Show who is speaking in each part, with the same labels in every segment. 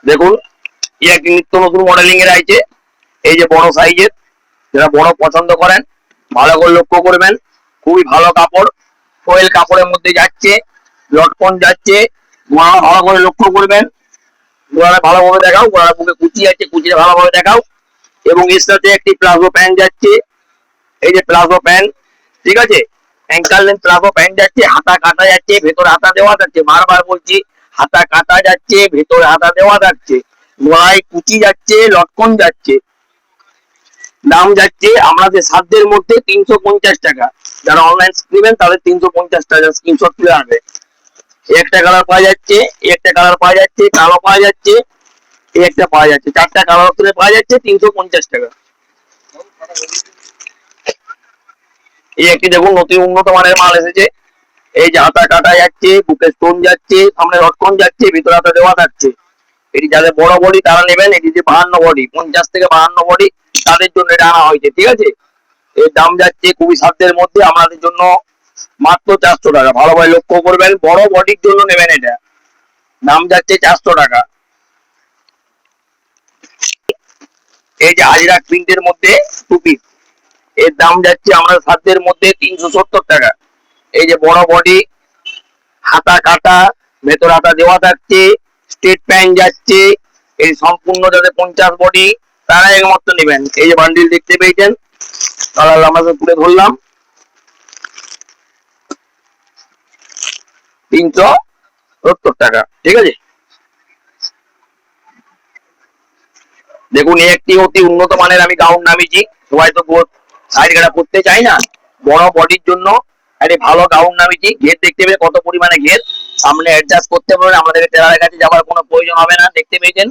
Speaker 1: দেখুন একটি নিত্য নতুন মডেলিং এর আছে, এই যে বড় সাইজের, যারা বড় পছন্দ করেন ভালো করে লক্ষ্য করবেন। খুবই ভালো কাপড়, ফয়েল কাপড়ের মধ্যে যাচ্ছে, লটকন যাচ্ছে। গোড়া ভালো করে লক্ষ্য করবেন, গোড়াটা ভালোভাবে দেখাও, গোড়ার বুকে কুচি আছে, কুচিটা ভালোভাবে দেখাও। এবং এর সাথে একটি প্লাজো প্যান্ট যাচ্ছে, এই যে প্লাজো প্যান্ট, ঠিক আছে, অ্যাঙ্কাল লেন্থ প্লাজো প্যান্ট যাচ্ছে, হাতা কাটা যাচ্ছে, ভেতরে হাতা দেওয়া যাচ্ছে, বারবার বলছি হাতা কাটা যাচ্ছে, ভেতরে হাতা দেওয়া যাচ্ছে, গলায় কুচি যাচ্ছে, লটকন যাচ্ছে। দাম যাচ্ছে আমাদের সাধ্যের মধ্যে 350 টাকা। যারা অনলাইন নেবেন তাদের 350 টাকা স্ক্রিনশট তুলে আনবে। একটা কালার পাওয়া যাচ্ছে, একটা কালার পাওয়া যাচ্ছে, কালো পাওয়া যাচ্ছে, একটা পাওয়া যাচ্ছে, 4টা কালার তুলে পাওয়া যাচ্ছে 350 টাকা। এই একটি দেখুন নতুন উন্নত মানের মাল এসেছে, এই যে হাতা কাটা যাচ্ছে, বুকে স্টোন যাচ্ছে, সামনে লটকন যাচ্ছে, ভিতরে হাতা দেওয়া থাকছে। এটি যাদের বড় বডি তারা নেবেন, এটি যে 52 বডি, 50 থেকে 52 বডি, তাদের জন্য এটা আনা হয়েছে, ঠিক আছে। এর দাম যাচ্ছে খুবই সাধ্যের মধ্যে আমাদের জন্য মাত্র 400 টাকা। ভালোভাবে লক্ষ্য করবেন, বড় বডির জন্য নেবেন এটা, দাম যাচ্ছে 400 টাকা। এই যে আজরাক প্রিন্টের মধ্যে টু পিস, এর দাম যাচ্ছে আমাদের সাধ্যের মধ্যে 370 টাকা। এই যে বড় বডি, হাতা কাটা, ভেতর হাতা দেওয়া থাকছে, স্টেট প্যান্ট যাচ্ছে, এই সম্পূর্ণ যাদের 50 বডি তারা একমাত্র নেবেন। এই যে বান্ডিল দেখতে পেয়েছেন, কালার আমাদের তুলে ধরলাম, 370 টাকা, ঠিক আছে। দেখুন এই একটি অতি উন্নত মানের আমি গাউন নামিয়েছি, সবাই তো সাইড গাড়া করতে চাই না, বড় বডির জন্য একটি ভালো গাউন নামিয়েছি। ঘের দেখতে পেয়ে কত পরিমাণে ঘের, সামনে অ্যাডজাস্ট করতে পারবেন, আমাদের টেলারের কাছে যাওয়ার কোনো প্রয়োজন হবে না। দেখতে পেয়েছেন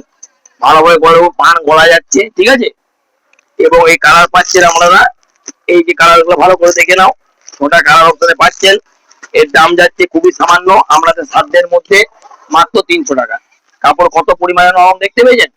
Speaker 1: ভালোভাবে গলাও পান গলা যাচ্ছে, ঠিক আছে। এবং এই কালার পাচ্ছেন আপনারা, এই যে কালার গুলো ভালো করে দেখে নাও, ওটা কালার অপশনে পাচ্ছেন। এর দাম যাচ্ছে খুবই সামান্য আমাদের সাধ্যের মধ্যে, মাত্র 300 টাকা। কাপড় কত পরিমাণে নরম দেখতে পেয়েছেন।